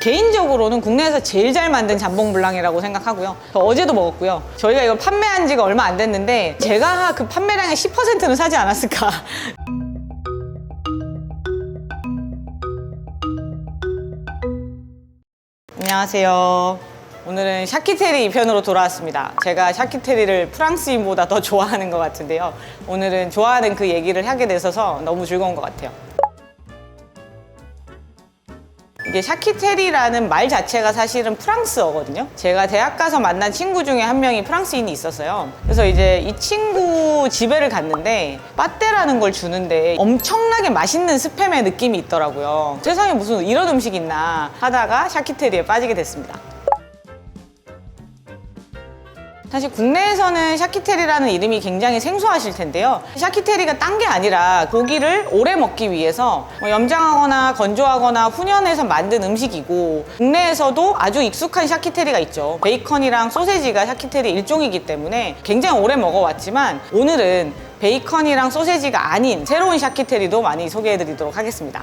개인적으로는 국내에서 제일 잘 만든 잠봉 블랑이라고 생각하고요. 어제도 먹었고요. 저희가 이거 판매한 지가 얼마 안 됐는데 제가 그 판매량의 10%는 사지 않았을까. 안녕하세요. 오늘은 샤키테리 편으로 돌아왔습니다. 제가 샤키테리를 프랑스인보다 더 좋아하는 것 같은데요. 오늘은 좋아하는 그 얘기를 하게 돼서 너무 즐거운 것 같아요. 이게 샤키테리라는 말 자체가 사실은 프랑스어거든요. 제가 대학 가서 만난 친구 중에 한 명이 프랑스인이 있었어요. 그래서 이제 이 친구 집에를 갔는데 빠떼라는 걸 주는데 엄청나게 맛있는 스팸의 느낌이 있더라고요. 세상에 무슨 이런 음식이 있나 하다가 샤키테리에 빠지게 됐습니다. 사실 국내에서는 샤키테리라는 이름이 굉장히 생소하실 텐데요. 샤키테리가 딴 게 아니라 고기를 오래 먹기 위해서 염장하거나 건조하거나 훈연해서 만든 음식이고, 국내에서도 아주 익숙한 샤키테리가 있죠. 베이컨이랑 소세지가 샤키테리 일종이기 때문에 굉장히 오래 먹어왔지만, 오늘은 베이컨이랑 소세지가 아닌 새로운 샤키테리도 많이 소개해드리도록 하겠습니다.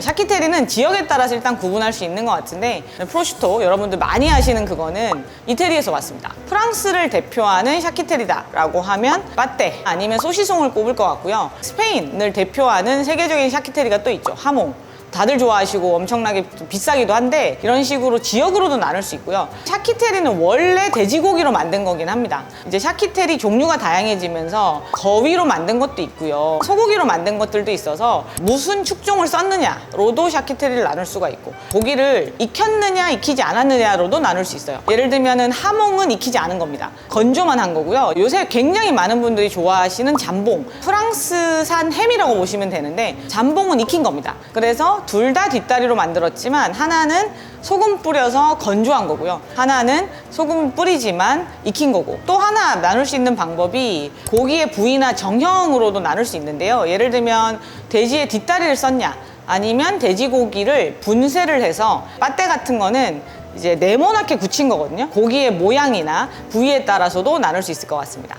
샤키테리는 지역에 따라서 일단 구분할 수 있는 것 같은데, 프로슈토 여러분들 많이 아시는 그거는 이태리에서 왔습니다. 프랑스를 대표하는 샤키테리다 라고 하면 빠떼 아니면 소시송을 꼽을 것 같고요. 스페인을 대표하는 세계적인 샤키테리가 또 있죠. 하몽. 다들 좋아하시고 엄청나게 비싸기도 한데, 이런 식으로 지역으로도 나눌 수 있고요. 샤키테리는 원래 돼지고기로 만든 거긴 합니다. 이제 샤키테리 종류가 다양해지면서 거위로 만든 것도 있고요, 소고기로 만든 것들도 있어서 무슨 축종을 썼느냐로도 샤키테리를 나눌 수가 있고, 고기를 익혔느냐 익히지 않았느냐로도 나눌 수 있어요. 예를 들면은 하몽은 익히지 않은 겁니다. 건조만 한 거고요. 요새 굉장히 많은 분들이 좋아하시는 잠봉, 프랑스산 햄이라고 보시면 되는데, 잠봉은 익힌 겁니다. 그래서 둘 다 뒷다리로 만들었지만 하나는 소금 뿌려서 건조한 거고요, 하나는 소금 뿌리지만 익힌 거고, 또 하나 나눌 수 있는 방법이 고기의 부위나 정형으로도 나눌 수 있는데요. 예를 들면 돼지의 뒷다리를 썼냐, 아니면 돼지고기를 분쇄를 해서, 빠떼 같은 거는 이제 네모나게 굳힌 거거든요. 고기의 모양이나 부위에 따라서도 나눌 수 있을 것 같습니다.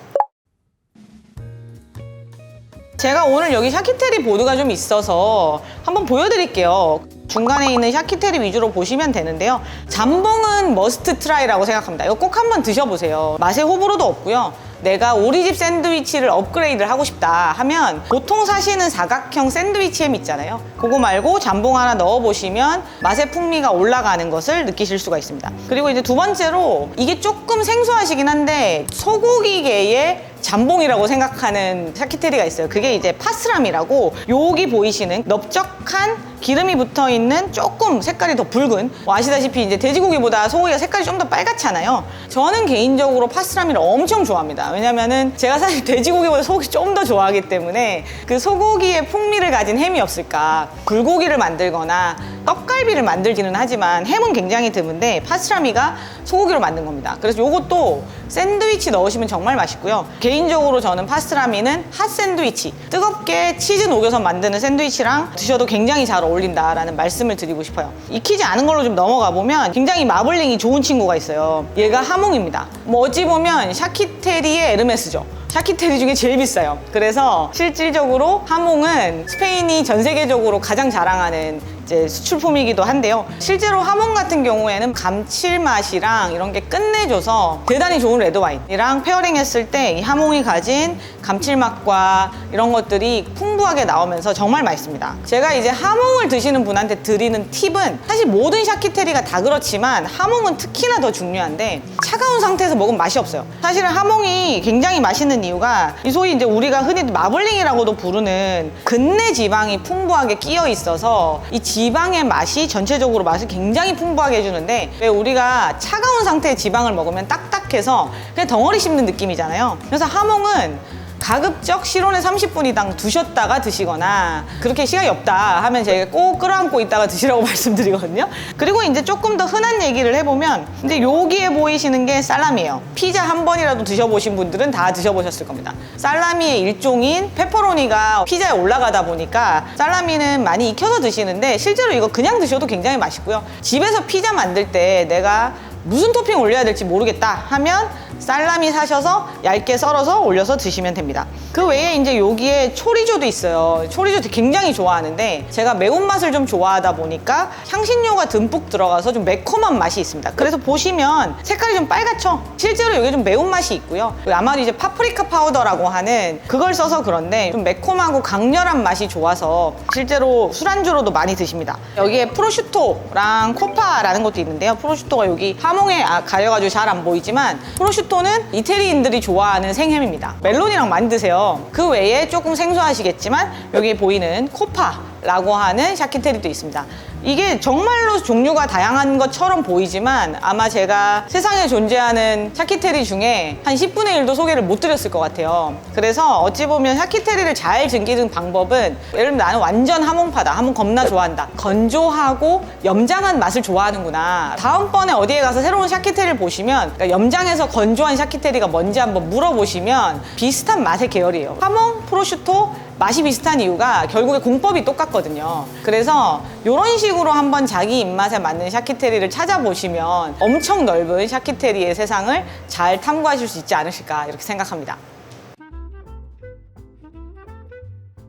제가 오늘 여기 샤키테리 보드가 좀 있어서 한번 보여드릴게요. 중간에 있는 샤키테리 위주로 보시면 되는데요. 잠봉은 머스트 트라이라고 생각합니다. 이거 꼭 한번 드셔보세요. 맛에 호불호도 없고요. 내가 우리 집 샌드위치를 업그레이드를 하고 싶다 하면 보통 사시는 사각형 샌드위치 햄 있잖아요. 그거 말고 잠봉 하나 넣어보시면 맛의 풍미가 올라가는 것을 느끼실 수가 있습니다. 그리고 이제 두 번째로, 이게 조금 생소하시긴 한데 소고기계의 잠봉이라고 생각하는 샤키테리가 있어요. 그게 이제 파스람이라고, 여기 보이시는 넓적한 기름이 붙어있는 조금 색깔이 더 붉은, 아시다시피 이제 돼지고기보다 소고기가 색깔이 좀 더 빨갛잖아요. 저는 개인적으로 파스라미를 엄청 좋아합니다. 왜냐면은 제가 사실 돼지고기보다 소고기 좀 더 좋아하기 때문에, 그 소고기의 풍미를 가진 햄이 없을까. 불고기를 만들거나 떡갈비를 만들기는 하지만 햄은 굉장히 드문데 파스라미가 소고기로 만든 겁니다. 그래서 요것도 샌드위치 넣으시면 정말 맛있고요. 개인적으로 저는 파스라미는 핫 샌드위치, 뜨겁게 치즈 녹여서 만드는 샌드위치랑 드셔도 굉장히 잘 어울린다라는 말씀을 드리고 싶어요. 익히지 않은 걸로 좀 넘어가 보면 굉장히 마블링이 좋은 친구가 있어요. 얘가 하몽입니다. 어찌 보면 샤키테리의 에르메스죠. 샤키테리 중에 제일 비싸요. 그래서 실질적으로 하몽은 스페인이 전 세계적으로 가장 자랑하는 이제 수출품이기도 한데요. 실제로 하몽 같은 경우에는 감칠맛이랑 이런 게 끝내줘서 대단히 좋은 레드와인이랑 페어링 했을 때 이 하몽이 가진 감칠맛과 이런 것들이 풍부하게 나오면서 정말 맛있습니다. 제가 이제 하몽을 드시는 분한테 드리는 팁은, 사실 모든 샤키테리가 다 그렇지만 하몽은 특히나 더 중요한데, 차가운 상태에서 먹으면 맛이 없어요. 사실은 하몽이 굉장히 맛있는 이유가, 이 소위 이제 우리가 흔히 마블링이라고도 부르는 근내 지방이 풍부하게 끼어 있어서 이 지방의 맛이 전체적으로 맛을 굉장히 풍부하게 해주는데, 왜 우리가 차가운 상태의 지방을 먹으면 딱딱해서 그냥 덩어리 씹는 느낌이잖아요. 그래서 하몽은 가급적 실온에 30분 이상 두셨다가 드시거나, 그렇게 시간이 없다 하면 제가 꼭 끌어안고 있다가 드시라고 말씀드리거든요. 그리고 이제 조금 더 흔한 얘기를 해보면, 이제 여기에 보이시는 게 살라미예요. 피자 한 번이라도 드셔보신 분들은 다 드셔보셨을 겁니다. 살라미의 일종인 페퍼로니가 피자에 올라가다 보니까 살라미는 많이 익혀서 드시는데, 실제로 이거 그냥 드셔도 굉장히 맛있고요. 집에서 피자 만들 때 내가 무슨 토핑 올려야 될지 모르겠다 하면 살라미 사셔서 얇게 썰어서 올려서 드시면 됩니다. 그 외에 이제 여기에 초리조도 있어요. 초리조 굉장히 좋아하는데 제가 매운맛을 좀 좋아하다 보니까 향신료가 듬뿍 들어가서 좀 매콤한 맛이 있습니다. 그래서 보시면 색깔이 좀 빨갛죠? 실제로 여기 좀 매운맛이 있고요. 아마도 이제 파프리카 파우더라고 하는 그걸 써서 그런데 좀 매콤하고 강렬한 맛이 좋아서 실제로 술안주로도 많이 드십니다. 여기에 프로슈토랑 코파라는 것도 있는데요. 프로슈토가 여기 하몽에 가려가지고 잘 안 보이지만 프로슈토는 이태리인들이 좋아하는 생햄입니다. 멜론이랑 많이 드세요. 그 외에 조금 생소하시겠지만 여기 보이는 코파라고 하는 샤키테리도 있습니다. 이게 정말로 종류가 다양한 것처럼 보이지만 아마 제가 세상에 존재하는 샤키테리 중에 한 10분의 1도 소개를 못 드렸을 것 같아요. 그래서 어찌 보면 샤키테리를 잘 즐기는 방법은 예를 들면 나는 완전 하몽파다. 하몽 겁나 좋아한다. 건조하고 염장한 맛을 좋아하는구나. 다음번에 어디에 가서 새로운 샤키테리를 보시면 그러니까 염장해서 건조한 샤키테리가 뭔지 한번 물어보시면 비슷한 맛의 계열이에요. 하몽, 프로슈토 맛이 비슷한 이유가 결국에 공법이 똑같거든요. 그래서 이런 식으로 한번 자기 입맛에 맞는 샤키테리를 찾아보시면 엄청 넓은 샤키테리의 세상을 잘 탐구하실 수 있지 않으실까 이렇게 생각합니다.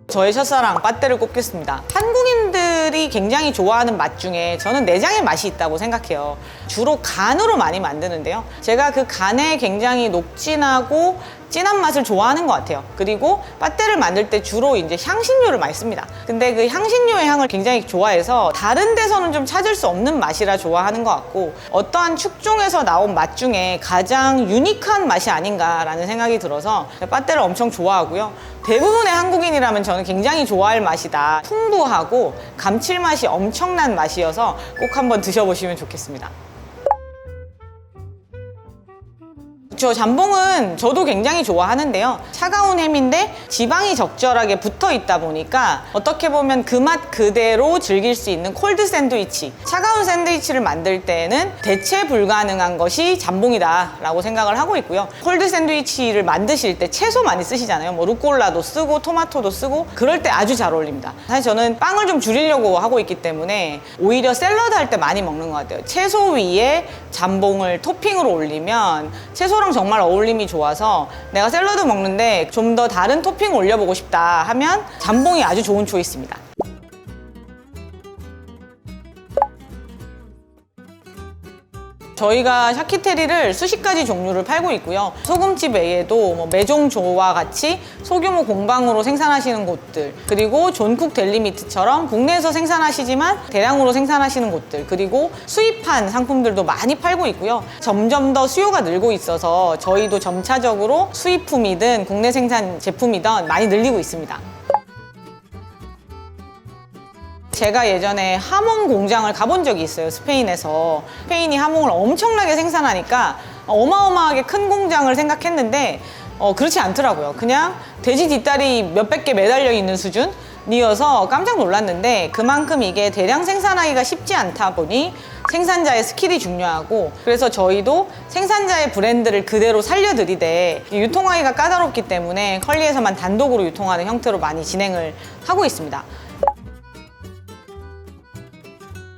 저의 첫사랑 빠떼를 꼽겠습니다. 한국인들이 굉장히 좋아하는 맛 중에 저는 내장의 맛이 있다고 생각해요. 주로 간으로 많이 만드는데요. 제가 그 간에 굉장히 녹진하고 진한 맛을 좋아하는 것 같아요. 그리고 빠떼를 만들 때 주로 이제 향신료를 많이 씁니다. 근데 그 향신료의 향을 굉장히 좋아해서 다른 데서는 좀 찾을 수 없는 맛이라 좋아하는 것 같고 어떠한 축종에서 나온 맛 중에 가장 유니크한 맛이 아닌가라는 생각이 들어서 빠떼를 엄청 좋아하고요. 대부분의 한국인이라면 저는 굉장히 좋아할 맛이다. 풍부하고 감칠맛이 엄청난 맛이어서 꼭 한번 드셔보시면 좋겠습니다. 저 잠봉은 저도 굉장히 좋아하는데요. 차가운 햄인데 지방이 적절하게 붙어 있다 보니까 어떻게 보면 그 맛 그대로 즐길 수 있는 콜드 샌드위치. 차가운 샌드위치를 만들 때는 대체 불가능한 것이 잠봉이다 라고 생각을 하고 있고요. 콜드 샌드위치를 만드실 때 채소 많이 쓰시잖아요. 뭐 루꼴라도 쓰고 토마토도 쓰고 그럴 때 아주 잘 어울립니다. 사실 저는 빵을 좀 줄이려고 하고 있기 때문에 오히려 샐러드 할 때 많이 먹는 것 같아요. 채소 위에 잠봉을 토핑으로 올리면 채소랑 정말 어울림이 좋아서 내가 샐러드 먹는데 좀 더 다른 토핑 올려보고 싶다 하면 잠봉이 아주 좋은 초이스입니다. 저희가 샤키테리를 수십 가지 종류를 팔고 있고요. 소금집 외에도 뭐 매종조와 같이 소규모 공방으로 생산하시는 곳들, 그리고 존쿡 델리미트처럼 국내에서 생산하시지만 대량으로 생산하시는 곳들, 그리고 수입한 상품들도 많이 팔고 있고요. 점점 더 수요가 늘고 있어서 저희도 점차적으로 수입품이든 국내 생산 제품이든 많이 늘리고 있습니다. 제가 예전에 하몽 공장을 가본 적이 있어요. 스페인에서. 스페인이 하몽을 엄청나게 생산하니까 어마어마하게 큰 공장을 생각했는데 그렇지 않더라고요. 그냥 돼지 뒷다리 몇백 개 매달려 있는 수준이어서 깜짝 놀랐는데 그만큼 이게 대량 생산하기가 쉽지 않다 보니 생산자의 스킬이 중요하고 그래서 저희도 생산자의 브랜드를 그대로 살려드리되 유통하기가 까다롭기 때문에 컬리에서만 단독으로 유통하는 형태로 많이 진행을 하고 있습니다.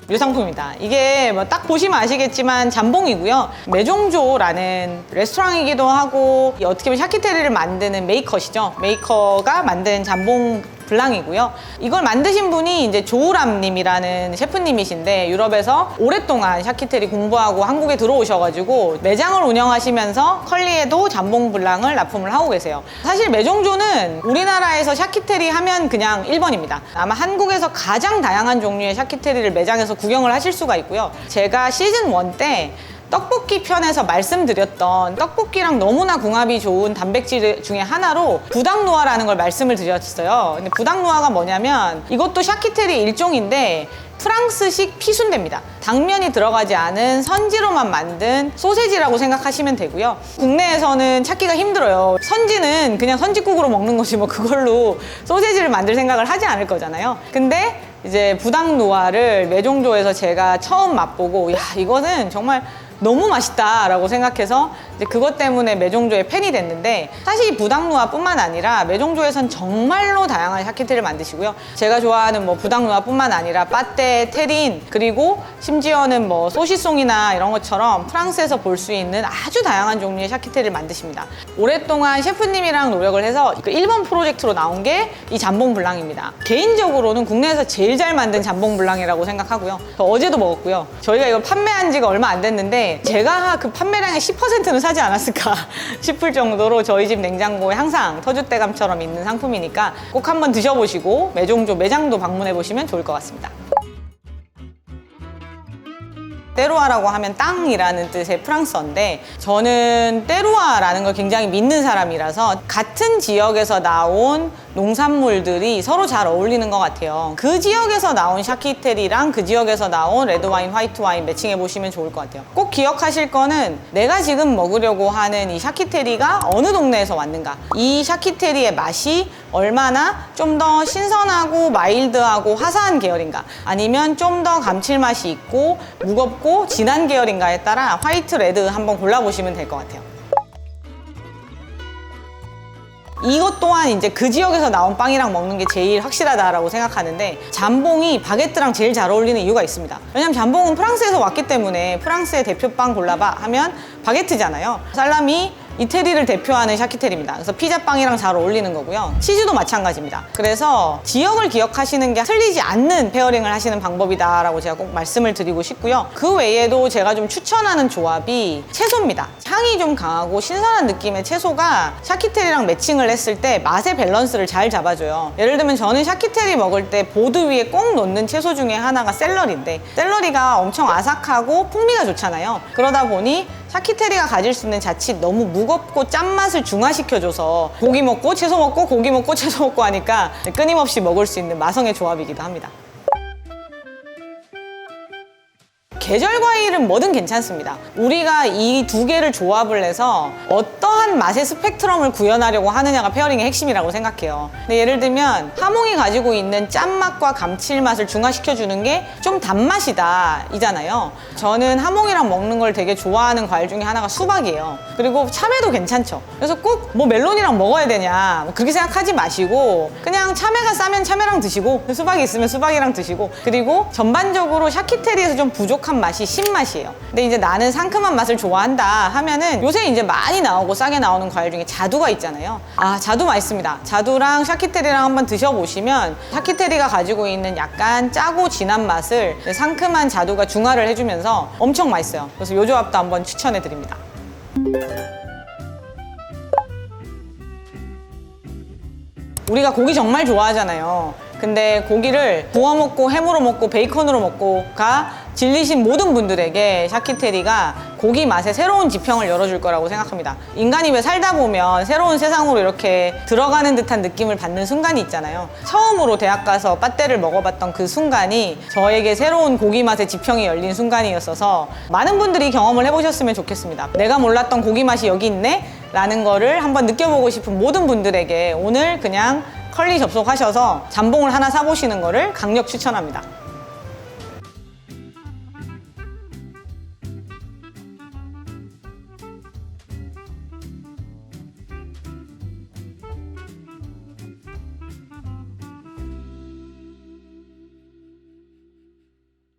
이 상품입니다. 이게 뭐 딱 보시면 아시겠지만 잠봉이고요. 매종조라는 레스토랑이기도 하고 어떻게 보면 샤키테리를 만드는 메이커시죠. 메이커가 만든 잠봉 블랑이고요. 이걸 만드신 분이 이제 조우람 님이라는 셰프님이신데 유럽에서 오랫동안 샤키테리 공부하고 한국에 들어오셔가지고 매장을 운영하시면서 컬리에도 잠봉 블랑을 납품을 하고 계세요. 사실 매종조는 우리나라에서 샤키테리 하면 그냥 1번입니다. 아마 한국에서 가장 다양한 종류의 샤키테리를 매장에서 구경을 하실 수가 있고요. 제가 시즌 1 때 떡볶이 편에서 말씀드렸던 떡볶이랑 너무나 궁합이 좋은 단백질 중에 하나로 부당노아라는 걸 말씀을 드렸어요. 근데 부당노아가 뭐냐면 이것도 샤키테리 일종인데 프랑스식 피순대입니다. 당면이 들어가지 않은 선지로만 만든 소세지라고 생각하시면 되고요. 국내에서는 찾기가 힘들어요. 선지는 그냥 선지국으로 먹는 거지 뭐 그걸로 소세지를 만들 생각을 하지 않을 거잖아요. 근데 이제 부당노아를 매종조에서 제가 처음 맛보고 야 이거는 정말 너무 맛있다라고 생각해서 이제 그것 때문에 매종조의 팬이 됐는데, 사실 부당루아뿐만 아니라 매종조에선 정말로 다양한 샤키테리를 만드시고요. 제가 좋아하는 뭐 부당루아뿐만 아니라 빠떼, 테린, 그리고 심지어는 뭐 소시송이나 이런 것처럼 프랑스에서 볼 수 있는 아주 다양한 종류의 샤키테리를 만드십니다. 오랫동안 셰프님이랑 노력을 해서 그 1번 프로젝트로 나온 게 이 잠봉 블랑입니다. 개인적으로는 국내에서 제일 잘 만든 잠봉 블랑이라고 생각하고요. 저 어제도 먹었고요. 저희가 이걸 판매한 지가 얼마 안 됐는데 제가 그 판매량의 10%는 사지 않았을까 싶을 정도로 저희 집 냉장고에 항상 터줏대감처럼 있는 상품이니까 꼭 한번 드셔보시고 매종조 매장도 방문해 보시면 좋을 것 같습니다. 테루아라고 하면 땅이라는 뜻의 프랑스어인데, 저는 테루아라는 걸 굉장히 믿는 사람이라서 같은 지역에서 나온 농산물들이 서로 잘 어울리는 것 같아요. 그 지역에서 나온 샤키테리랑 그 지역에서 나온 레드와인, 화이트와인 매칭해 보시면 좋을 것 같아요. 꼭 기억하실 거는 내가 지금 먹으려고 하는 이 샤키테리가 어느 동네에서 왔는가, 이 샤키테리의 맛이 얼마나 좀 더 신선하고 마일드하고 화사한 계열인가, 아니면 좀 더 감칠맛이 있고 무겁고 진한 계열인가에 따라 화이트, 레드 한번 골라보시면 될 것 같아요. 이것 또한 이제 그 지역에서 나온 빵이랑 먹는 게 제일 확실하다라고 생각하는데, 잠봉이 바게트랑 제일 잘 어울리는 이유가 있습니다. 왜냐면 잠봉은 프랑스에서 왔기 때문에 프랑스의 대표빵 골라봐 하면 바게트잖아요. 살라미, 이태리를 대표하는 샤키테리입니다. 그래서 피자빵이랑 잘 어울리는 거고요. 치즈도 마찬가지입니다. 그래서 지역을 기억하시는 게 틀리지 않는 페어링을 하시는 방법이다라고 제가 꼭 말씀을 드리고 싶고요. 그 외에도 제가 좀 추천하는 조합이 채소입니다. 향이 좀 강하고 신선한 느낌의 채소가 샤키테리랑 매칭을 했을 때 맛의 밸런스를 잘 잡아줘요. 예를 들면 저는 샤키테리 먹을 때 보드 위에 꼭 놓는 채소 중에 하나가 샐러리인데, 샐러리가 엄청 아삭하고 풍미가 좋잖아요. 그러다 보니 샤키테리가 가질 수 있는 자칫 너무 무겁고 짠맛을 중화시켜줘서 고기 먹고 채소 먹고 고기 먹고 채소 먹고 하니까 끊임없이 먹을 수 있는 마성의 조합이기도 합니다. 계절 과일은 뭐든 괜찮습니다. 우리가 이 두 개를 조합을 해서 어떠한 맛의 스펙트럼을 구현하려고 하느냐가 페어링의 핵심이라고 생각해요. 근데 예를 들면 하몽이 가지고 있는 짠맛과 감칠맛을 중화시켜주는 게 좀 단맛이다 이잖아요. 저는 하몽이랑 먹는 걸 되게 좋아하는 과일 중에 하나가 수박이에요. 그리고 참외도 괜찮죠. 그래서 꼭 뭐 멜론이랑 먹어야 되냐 그렇게 생각하지 마시고, 그냥 참외가 싸면 참외랑 드시고 수박이 있으면 수박이랑 드시고, 그리고 전반적으로 샤키테리에서 좀 부족한 맛이 신맛이에요. 근데 이제 나는 상큼한 맛을 좋아한다 하면은 요새 이제 많이 나오고 싸게 나오는 과일 중에 자두가 있잖아요. 아, 자두 맛있습니다. 자두랑 샤키테리랑 한번 드셔보시면 샤키테리가 가지고 있는 약간 짜고 진한 맛을 상큼한 자두가 중화를 해주면서 엄청 맛있어요. 그래서 이 조합도 한번 추천해드립니다. 우리가 고기 정말 좋아하잖아요. 근데 고기를 구워 먹고 해물어 먹고 베이컨으로 먹고가 질리신 모든 분들에게 샤키테리가 고기 맛의 새로운 지평을 열어줄 거라고 생각합니다. 인간이 왜 살다 보면 새로운 세상으로 이렇게 들어가는 듯한 느낌을 받는 순간이 있잖아요. 처음으로 대학 가서 빠떼를 먹어봤던 그 순간이 저에게 새로운 고기 맛의 지평이 열린 순간이었어서 많은 분들이 경험을 해보셨으면 좋겠습니다. 내가 몰랐던 고기 맛이 여기 있네? 라는 거를 한번 느껴보고 싶은 모든 분들에게 오늘 그냥 컬리 접속하셔서 잠봉을 하나 사보시는 거를 강력 추천합니다.